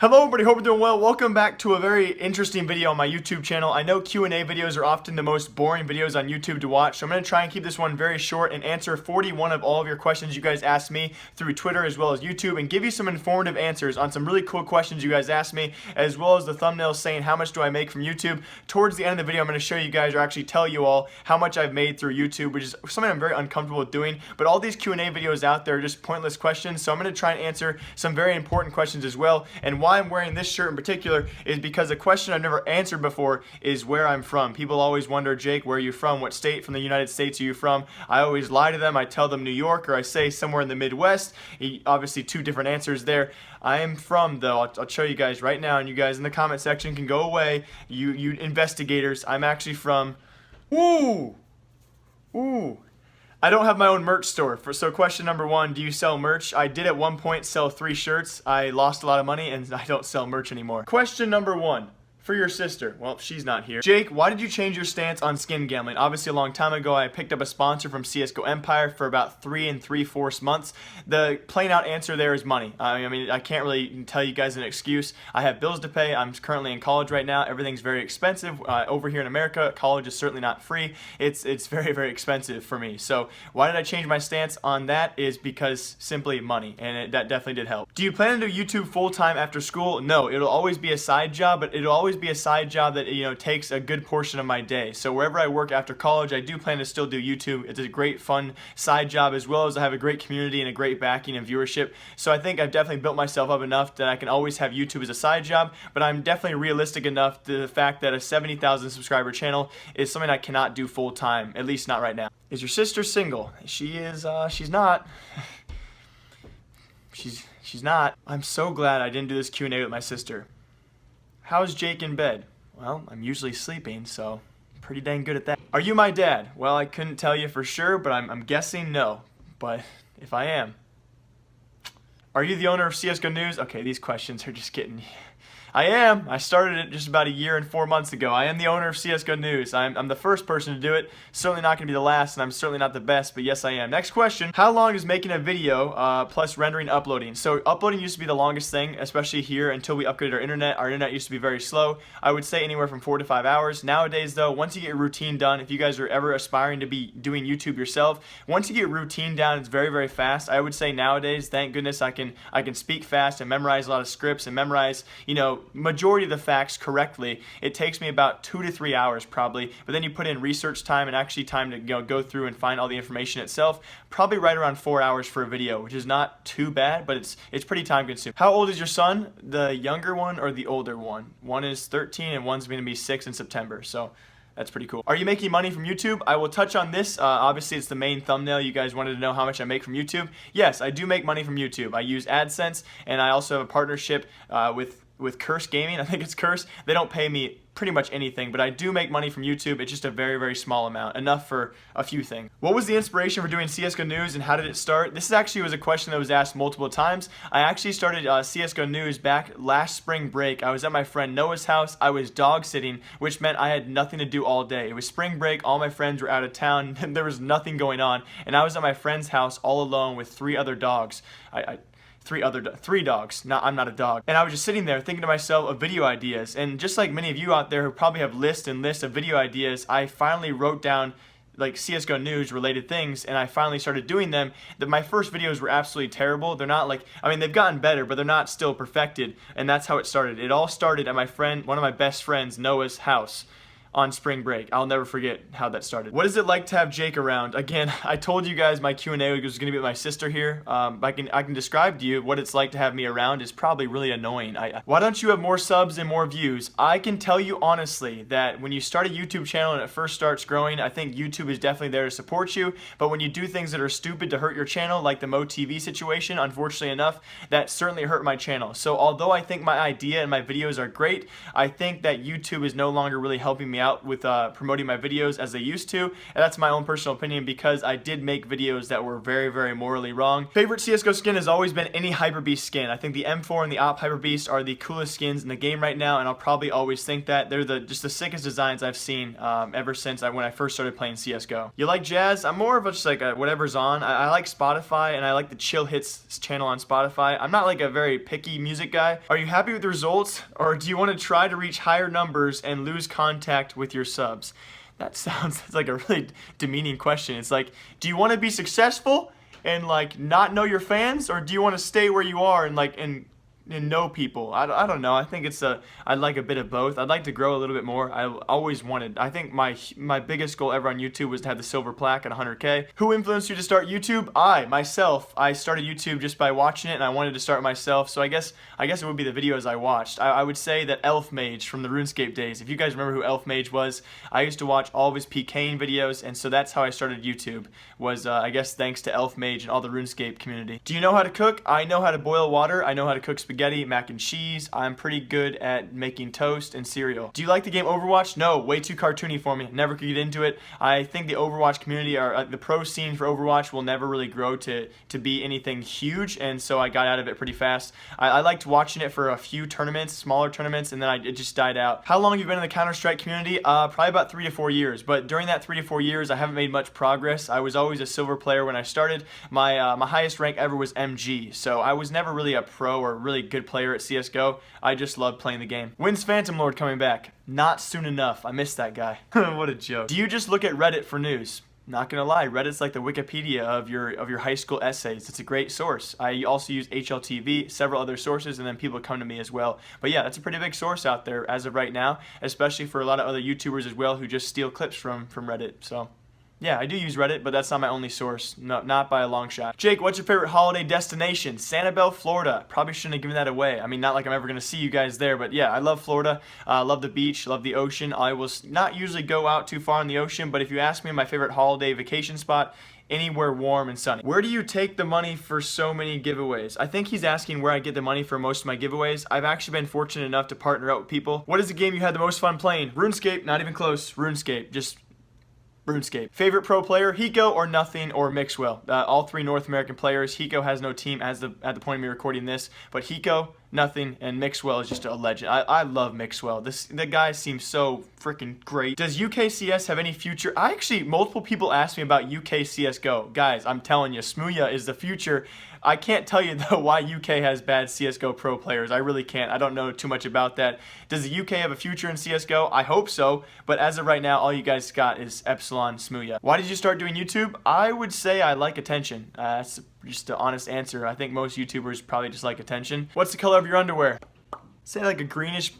Hello everybody, hope you're doing well. Welcome back to a very interesting video on my YouTube channel. I know Q&A videos are often the most boring videos on YouTube to watch, so I'm going to try and keep this one very short and answer 41 of all of your questions you guys asked me through Twitter as well as YouTube, and give you some informative answers on some really cool questions you guys asked me, as well as the thumbnail saying how much do I make from YouTube. Towards the end of the video, I'm going to show you guys, or actually tell you all, how much I've made through YouTube, which is something I'm very uncomfortable with doing, but all these Q&A videos out there are just pointless questions, so I'm going to try and answer some very important questions as well. And why I'm wearing this shirt in particular is because a question I've never answered before is where I'm from. People always wonder, Jake, where are you from? What state from the United States are you from? I always lie to them. I tell them New York, or I say somewhere in the Midwest. Obviously two different answers there. I am from, though, I'll show you guys right now, and you guys in the comment section can go away. You investigators, I'm actually from, ooh, I don't have my own merch store. So question number one, do you sell merch? I did at one point sell 3 shirts. I lost a lot of money and I don't sell merch anymore. Question number one, for your sister. Well, she's not here. Jake, why did you change your stance on skin gambling? Obviously a long time ago I picked up a sponsor from CSGO Empire for about 3 3/4 months. The plain out answer there is money. I mean, I can't really tell you guys an excuse. I have bills to pay. I'm currently in college right now. Everything's very expensive. Over here in America, college is certainly not free. It's very, very expensive for me. So why did I change my stance on that is because simply money, and that definitely did help. Do you plan to do YouTube full-time after school? No, it'll always be a side job, but it'll always be a side job that, you know, takes a good portion of my day. So wherever I work after college, I do plan to still do YouTube. It's a great fun side job, as well as I have a great community and a great backing and viewership. So I think I've definitely built myself up enough that I can always have YouTube as a side job, but I'm definitely realistic enough to the fact that a 70,000 subscriber channel is something I cannot do full time, at least not right now. Is your sister single? She is, she's not. She's not. I'm so glad I didn't do this Q&A with my sister. How's Jake in bed? Well, I'm usually sleeping, so pretty dang good at that. Are you my dad? Well, I couldn't tell you for sure, but I'm guessing no. But if I am. Are you the owner of CSGO News? Okay, these questions are just getting... I am. I started it just about 1 year and 4 months ago. I am the owner of CSGO News. I'm the first person to do it. Certainly not going to be the last, and I'm certainly not the best, but yes, I am. Next question. How long is making a video plus rendering, uploading? So uploading used to be the longest thing, especially here until we upgraded our internet. Our internet used to be very slow. I would say anywhere from 4 to 5 hours. Nowadays, though, once you get your routine done, if you guys are ever aspiring to be doing YouTube yourself, once you get routine down, it's very, very fast. I would say nowadays, thank goodness I can speak fast and memorize a lot of scripts and memorize, you know, majority of the facts correctly. It takes me about 2 to 3 hours probably, but then you put in research time and actually time to go through and find all the information itself, probably right around 4 hours for a video, which is not too bad, but it's pretty time consuming. How old is your son? The younger one or the older one? One is 13 and one's going to be 6 in September, so that's pretty cool. Are you making money from YouTube? I will touch on this. Obviously, it's the main thumbnail. You guys wanted to know how much I make from YouTube. Yes, I do make money from YouTube. I use AdSense, and I also have a partnership with Curse Gaming. I think it's Curse. They don't pay me pretty much anything, but I do make money from YouTube. It's just a very, very small amount, enough for a few things. What was the inspiration for doing CSGO News and how did it start? This actually was a question that was asked multiple times. I actually started CSGO News back last spring break. I was at my friend Noah's house. I was dog sitting, which meant I had nothing to do all day. It was spring break. All my friends were out of town. There was nothing going on, and I was at my friend's house all alone with 3 other dogs. Three dogs. No, I'm not a dog. And I was just sitting there thinking to myself of video ideas. And just like many of you out there who probably have lists and lists of video ideas, I finally wrote down like CSGO News related things, and I finally started doing them. My first videos were absolutely terrible. They're not like, I mean, they've gotten better, but they're not still perfected. And that's how it started. It all started at one of my best friends, Noah's house on spring break. I'll never forget how that started. What is it like to have Jake around? Again, I told you guys my Q&A was going to be with my sister here. I can describe to you what it's like to have me around. Is probably really annoying. Why don't you have more subs and more views? I can tell you honestly that when you start a YouTube channel and it first starts growing, I think YouTube is definitely there to support you, but when you do things that are stupid to hurt your channel, like the moetv situation, unfortunately enough, that certainly hurt my channel. So although I think my idea and my videos are great, I think that YouTube is no longer really helping me out out with promoting my videos as they used to, and that's my own personal opinion because I did make videos that were very, very morally wrong. Favorite CSGO skin has always been any Hyper Beast skin. I think the M4 and the Op Hyper Beast are the coolest skins in the game right now, and I'll probably always think that. They're just the sickest designs I've seen ever since when I first started playing CSGO. You like jazz? I'm more of just like whatever's on. I like Spotify, and I like the Chill Hits channel on Spotify. I'm not like a very picky music guy. Are you happy with the results, or do you want to try to reach higher numbers and lose contact with your subs? That sounds like a really demeaning question. It's like, do you want to be successful and like not know your fans, or do you want to stay where you are and like and know people? I don't know. I think I'd like a bit of both. I'd like to grow a little bit more. I always wanted. I think my biggest goal ever on YouTube was to have the silver plaque at 100K. Who influenced you to start YouTube? Myself. I started YouTube just by watching it, and I wanted to start myself. So I guess it would be the videos I watched. I would say that Elf Mage from the RuneScape days. If you guys remember who Elf Mage was, I used to watch all of his PKing videos, and so that's how I started YouTube. Was I guess thanks to Elf Mage and all the RuneScape community. Do you know how to cook? I know how to boil water. I know how to cook spaghetti, mac and cheese. I'm pretty good at making toast and cereal. Do you like the game Overwatch? No, way too cartoony for me. Never could get into it. I think the Overwatch community, or the pro scene for Overwatch, will never really grow to be anything huge, and so I got out of it pretty fast. I liked watching it for a few tournaments, smaller tournaments, and then it just died out. How long have you been in the Counter-Strike community? Probably about 3 to 4 years, but during that 3 to 4 years, I haven't made much progress. I was always a silver player when I started. My highest rank ever was MG, so I was never really a pro or really good player at CSGO. I just loved playing the game. When's Phantom Lord coming back? Not soon enough. I missed that guy. What a joke. Do you just look at Reddit for news? Not gonna lie, Reddit's like the Wikipedia of your high school essays. It's a great source. I also use HLTV, several other sources, and then people come to me as well. But yeah, that's a pretty big source out there as of right now, especially for a lot of other YouTubers as well who just steal clips from Reddit. So yeah, I do use Reddit, but that's not my only source. No, not by a long shot. Jake, what's your favorite holiday destination? Sanibel, Florida. Probably shouldn't have given that away. I mean, not like I'm ever going to see you guys there, but yeah, I love Florida. Love the beach, love the ocean. I will not usually go out too far in the ocean, but if you ask me my favorite holiday vacation spot, anywhere warm and sunny. Where do you take the money for so many giveaways? I think he's asking where I get the money for most of my giveaways. I've actually been fortunate enough to partner up with people. What is the game you had the most fun playing? RuneScape, not even close. RuneScape, just RuneScape. Favorite pro player, Hiko or Nothing or Mixwell. All 3 North American players. Hiko has no team at the point of me recording this, but Hiko, Nothing, and Mixwell is just a legend. I love Mixwell. The guy seems so freaking great. Does UKCS have any future? Multiple people asked me about UK CSGO. Guys, I'm telling you, Smooya is the future. I can't tell you though why UK has bad CSGO pro players. I really can't. I don't know too much about that. Does the UK have a future in CSGO? I hope so, but as of right now, all you guys got is Epsilon Smooya. Why did you start doing YouTube? I would say I like attention. That's just an honest answer. I think most YouTubers probably just like attention. What's the color of your underwear? Say like a greenish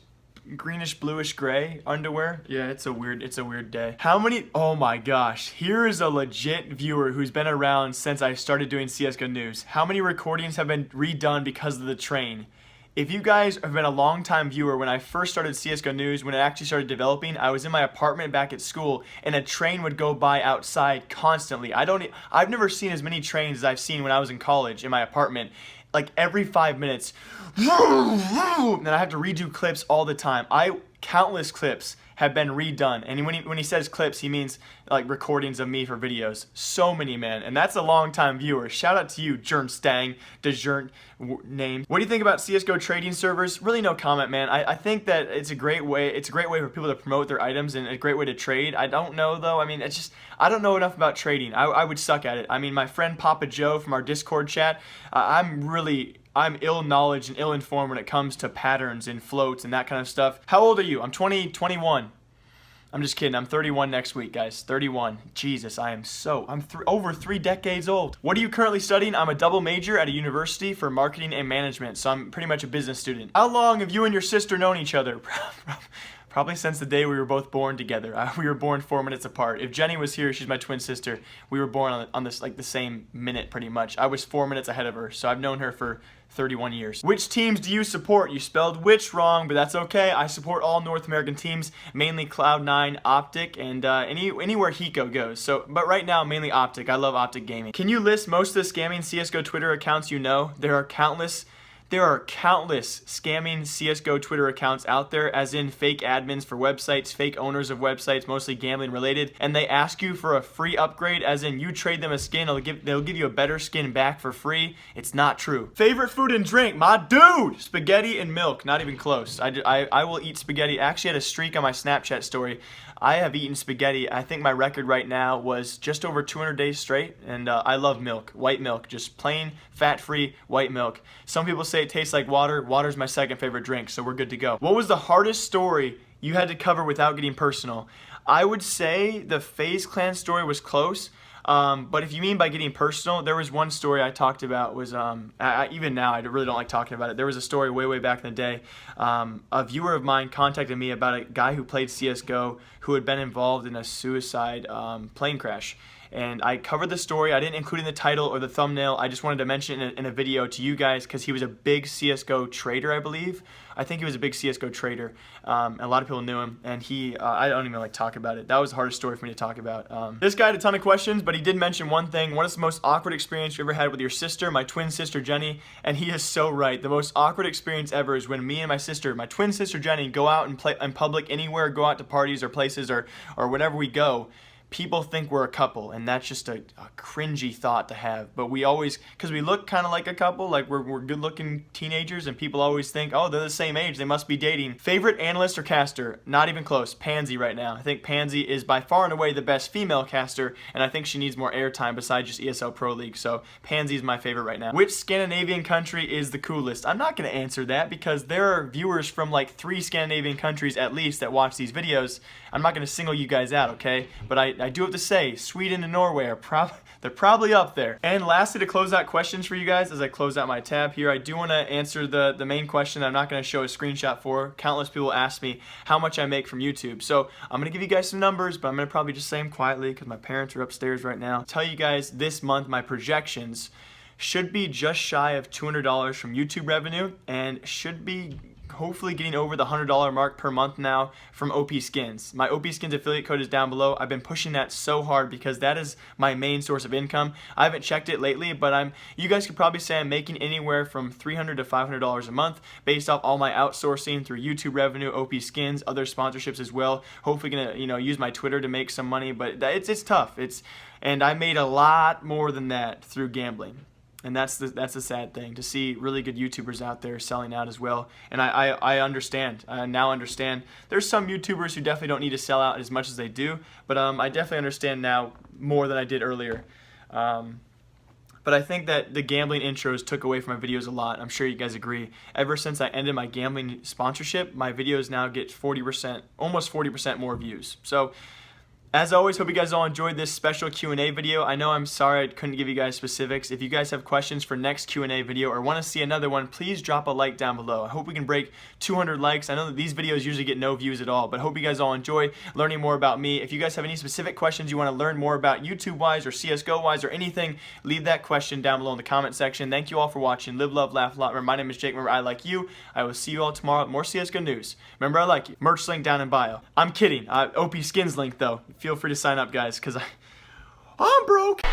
bluish gray underwear. Yeah, it's a weird day. How many, oh my gosh, here is a legit viewer who's been around since I started doing CSGO news. How many recordings have been redone because of the train? If you guys have been a long-time viewer, when I first started CSGO News, when it actually started developing, I was in my apartment back at school, and a train would go by outside constantly. I've never seen as many trains as I've seen when I was in college in my apartment. Like every 5 minutes, and then I have to redo clips all the time. Countless clips have been redone, and when he says clips, he means like recordings of me for videos. So many, man, and that's a long-time viewer. Shout out to you, Jern Stang, DeJern name. What do you think about CSGO trading servers? Really no comment, man. I think that it's a great way. It's a great way for people to promote their items and a great way to trade. I don't know though. I mean, I don't know enough about trading. I would suck at it. I mean, my friend Papa Joe from our Discord chat, I'm ill-knowledge and ill-informed when it comes to patterns and floats and that kind of stuff. How old are you? I'm 21. I'm just kidding. I'm 31 next week, guys. 31. Jesus, I'm over 3 decades old. What are you currently studying? I'm a double major at a university for marketing and management, so I'm pretty much a business student. How long have you and your sister known each other? Probably since the day we were both born together. We were born 4 minutes apart. If Jenny was here, she's my twin sister. We were born on this like the same minute, pretty much. I was 4 minutes ahead of her, so I've known her for 31 years. Which teams do you support? You spelled which wrong, but that's okay. I support all North American teams, mainly Cloud9, Optic, and anywhere Hiko goes. But right now, mainly Optic. I love Optic Gaming. Can you list most of the scamming CSGO Twitter accounts you know? There are countless. There are countless scamming CSGO Twitter accounts out there, as in fake admins for websites, fake owners of websites, mostly gambling related, and they ask you for a free upgrade, as in you trade them a skin, they'll give you a better skin back for free. It's not true. Favorite food and drink? My dude! Spaghetti and milk. Not even close. I will eat spaghetti. I actually had a streak on my Snapchat story. I have eaten spaghetti. I think my record right now was just over 200 days straight, and I love milk. White milk. Just plain, fat-free white milk. Some people say it tastes like water. Water's my second favorite drink, so we're good to go. What was the hardest story you had to cover without getting personal? I would say the FaZe Clan story was close. But if you mean by getting personal, there was one story I talked about was, even now I really don't like talking about it. There was a story way back in the day. A viewer of mine contacted me about a guy who played CSGO who had been involved in a suicide plane crash. And I covered the story. I didn't include it in the title or the thumbnail. I just wanted to mention it in a video to you guys because he was a big CSGO trader, I believe. I think he was a big CSGO trader. A lot of people knew him, and I don't even like talk about it. That was the hardest story for me to talk about. This guy had a ton of questions, but he did mention one thing. What is the most awkward experience you ever had with your sister, my twin sister Jenny? And he is so right. The most awkward experience ever is when me and my twin sister Jenny, go out and play in public anywhere, go out to parties or places or whenever we go. People think we're a couple, and that's just a cringy thought to have. But we always, because we look kind of like a couple, like we're good-looking teenagers, and people always think, oh, they're the same age, they must be dating. Favorite analyst or caster? Not even close. Pansy right now. I think Pansy is by far and away the best female caster, and I think she needs more airtime besides just ESL Pro League. So Pansy is my favorite right now. Which Scandinavian country is the coolest? I'm not going to answer that because there are viewers from like 3 Scandinavian countries at least that watch these videos. I'm not going to single you guys out, okay? But I do have to say, Sweden and Norway are they're probably up there. And lastly, to close out questions for you guys, as I close out my tab here, I do want to answer the main question that I'm not going to show a screenshot for. Countless people ask me how much I make from YouTube. So I'm going to give you guys some numbers, but I'm going to probably just say them quietly because my parents are upstairs right now. Tell you guys this month my projections should be just shy of $200 from YouTube revenue, and should be hopefully getting over the $100 mark per month now from OP Skins. My OP Skins affiliate code is down below. I've been pushing that so hard because that is my main source of income. I haven't checked it lately, but you guys could probably say I'm making anywhere from $300 to $500 a month based off all my outsourcing through YouTube revenue, OP Skins, other sponsorships as well. Hopefully gonna use my Twitter to make some money, but it's tough. And I made a lot more than that through gambling. And that's the sad thing, to see really good YouTubers out there selling out as well. And I understand. I now understand. There's some YouTubers who definitely don't need to sell out as much as they do, but I definitely understand now more than I did earlier. But I think that the gambling intros took away from my videos a lot. I'm sure you guys agree. Ever since I ended my gambling sponsorship, my videos now get 40%, almost 40% more views. So, as always, hope you guys all enjoyed this special Q&A video. I know I'm sorry I couldn't give you guys specifics. If you guys have questions for next Q&A video or want to see another one, please drop a like down below. I hope we can break 200 likes. I know that these videos usually get no views at all, but hope you guys all enjoy learning more about me. If you guys have any specific questions you want to learn more about YouTube-wise or CSGO-wise or anything, leave that question down below in the comment section. Thank you all for watching. Live, love, laugh a lot. Remember, my name is Jake. Remember, I like you. I will see you all tomorrow with more CSGO news. Remember, I like you. Merch link down in bio. I'm kidding. OP Skins link, though. Feel free to sign up, guys, because I'm broke.